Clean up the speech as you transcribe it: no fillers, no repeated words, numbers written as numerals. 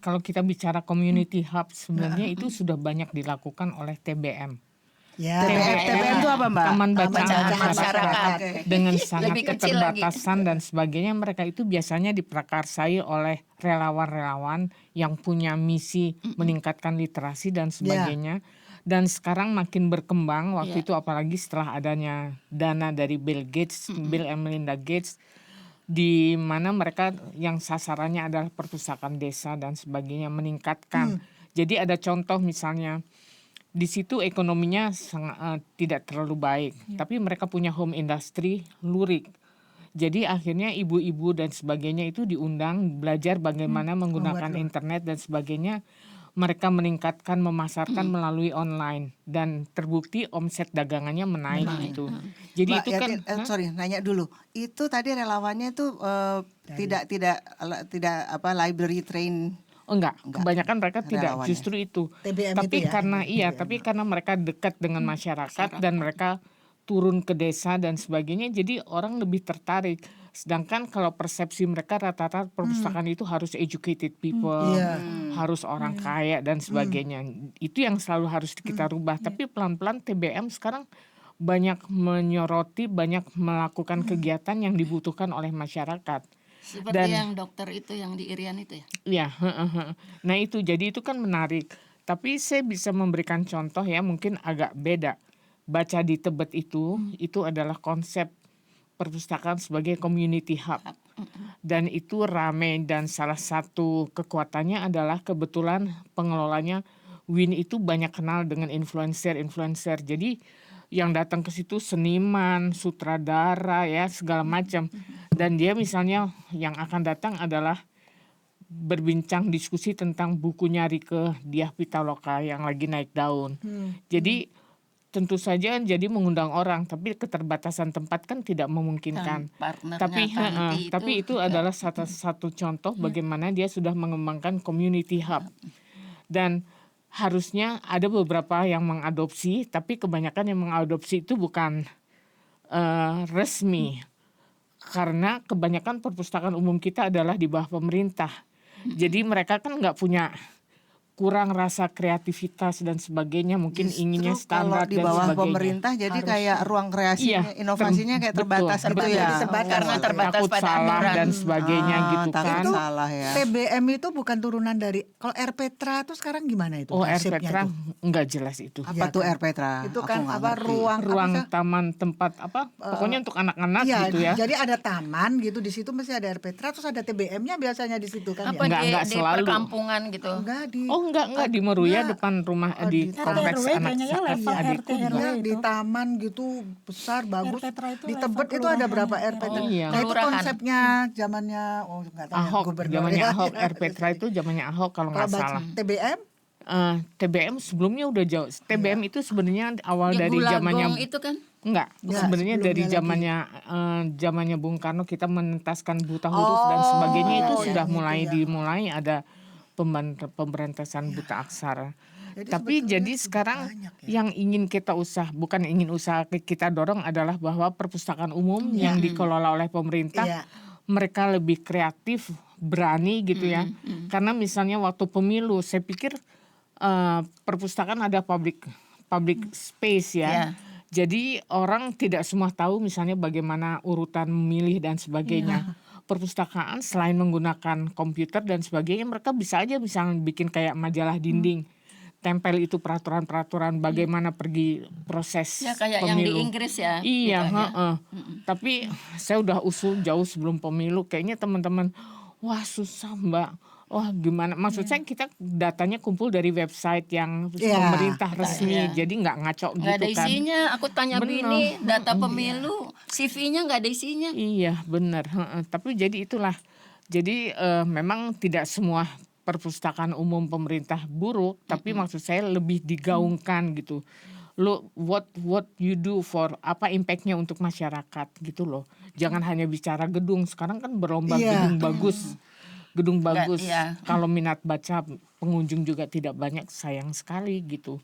kalau kita bicara community hub sebenarnya itu sudah banyak dilakukan oleh TBM. Ya. TBM itu apa, Mbak? Taman Bacaan Bacaan Masyarakat. Masyarakat. Dengan sangat Lebih kecil lagi. keterbatasan dan sebagainya, mereka itu biasanya diprakarsai oleh relawan-relawan yang punya misi meningkatkan literasi dan sebagainya. Dan sekarang makin berkembang waktu itu, apalagi setelah adanya dana dari Bill and Melinda Gates, di mana mereka yang sasarannya adalah perpustakaan desa dan sebagainya, meningkatkan. Jadi ada contoh misalnya, di situ ekonominya tidak terlalu baik, tapi mereka punya home industry lurik. Jadi akhirnya ibu-ibu dan sebagainya itu diundang belajar bagaimana menggunakan internet dan sebagainya. Mereka meningkatkan, memasarkan melalui online, dan terbukti omset dagangannya menaik gitu. Jadi Mbak itu kan sorry, nanya dulu. Itu tadi relawannya itu tidak library train. Oh enggak, kebanyakan mereka tidak, relawannya. justru itu. TBM Tapi itu ya? karena tapi karena mereka dekat dengan masyarakat dan mereka turun ke desa dan sebagainya, jadi orang lebih tertarik. Sedangkan kalau persepsi mereka rata-rata perpustakaan itu harus educated people, harus orang kaya dan sebagainya. Itu yang selalu harus kita rubah. Tapi pelan-pelan TBM sekarang banyak menyoroti, banyak melakukan kegiatan yang dibutuhkan oleh masyarakat. Seperti yang dokter itu yang di Irian itu ya? Iya, nah itu jadi itu kan menarik. Tapi saya bisa memberikan contoh ya, mungkin agak beda. Baca di Tebet itu adalah konsep perpustakaan sebagai community hub. Dan itu ramai, dan salah satu kekuatannya adalah kebetulan pengelolanya Win itu banyak kenal dengan influencer. Jadi yang datang ke situ seniman, sutradara ya, segala macam. Dan dia misalnya yang akan datang adalah berbincang diskusi tentang bukunya Rieke Diah Pitaloka yang lagi naik daun. Jadi tentu saja jadi mengundang orang, tapi keterbatasan tempat kan tidak memungkinkan. Tapi itu adalah satu contoh bagaimana dia sudah mengembangkan community hub. Dan harusnya ada beberapa yang mengadopsi, tapi kebanyakan yang mengadopsi itu bukan resmi. Karena kebanyakan perpustakaan umum kita adalah di bawah pemerintah. Jadi mereka kan nggak punya, kurang rasa kreativitas dan sebagainya, mungkin Justru inginnya standar kalau di dan bawah sebagainya. pemerintah jadi kayak ruang kreasinya, inovasinya kayak terbatas gitu ya. Karena terbatas takut pada salah aturan. dan sebagainya gitu takut kan. salah ya. TBM itu bukan turunan dari, kalau RPtra itu sekarang gimana itu? Oh, konsepnya RPtra itu? enggak jelas itu. Apa tuh RPtra? Itu Aku kan nggak apa ngerti. ruang Taman tempat pokoknya untuk anak-anak Iya, gitu ya. jadi ada taman gitu, di situ mesti ada RPtra, terus ada TBM-nya biasanya di situ kan Apa ya? Enggak di selalu. perkampungan gitu? Enggak di Meruya depan rumah di kompleks RW anak kayaknya ya, level adikku. RT, RW. Iya, di itu. taman gitu besar bagus. RPtra itu Di level Tebet itu ada kelurahan. berapa RPtra? Oh, iya. Nah itu Kelurahan. konsepnya zamannya nggak tahu ya, Ahok, gubernur zamannya ya. Ahok, RPtra itu zamannya Ahok kalau nggak Kalau salah. TBM TBM sebelumnya udah jauh. TBM itu sebenarnya awal Yang dari Bulagong zamannya itu kan? enggak, Ya, sebenarnya dari sebelumnya zamannya Bung Karno kita menentaskan buta huruf dan sebagainya itu yang sudah itu ya. dimulai ada pemberantasan buta aksara. Jadi Tapi sebetulnya jadi sudah sekarang banyak ya. yang ingin kita kita dorong adalah bahwa perpustakaan umum yang dikelola oleh pemerintah, Iya. mereka lebih kreatif, berani gitu ya. Karena misalnya waktu pemilu saya pikir perpustakaan ada public space ya. Iya. Jadi orang tidak semua tahu misalnya bagaimana urutan memilih dan sebagainya. Perpustakaan selain menggunakan komputer dan sebagainya, mereka bisa aja misalnya bikin kayak majalah dinding. Tempel itu peraturan-peraturan bagaimana pergi proses Ya kayak pemilu. yang di Inggris ya. Iya, gitu ya. Tapi saya udah usul jauh sebelum pemilu. Kayaknya teman-teman, wah susah Mbak. Wah gimana? Maksud saya kita datanya kumpul dari website yang pemerintah resmi. Jadi nggak ngaco Nggak gitu ada kan. isinya. Aku tanya Bener. Bini, data pemilu, CV-nya nggak ada isinya. Iya benar. Tapi jadi itulah. Jadi memang tidak semua perpustakaan umum pemerintah buruk, tapi maksud saya lebih digaungkan gitu. Lo what you do for apa impactnya untuk masyarakat gitu loh. Jangan hanya bicara gedung. Sekarang kan berlomba gedung bagus. Gedung bagus. iya. Kalau minat baca pengunjung juga tidak banyak, sayang sekali gitu.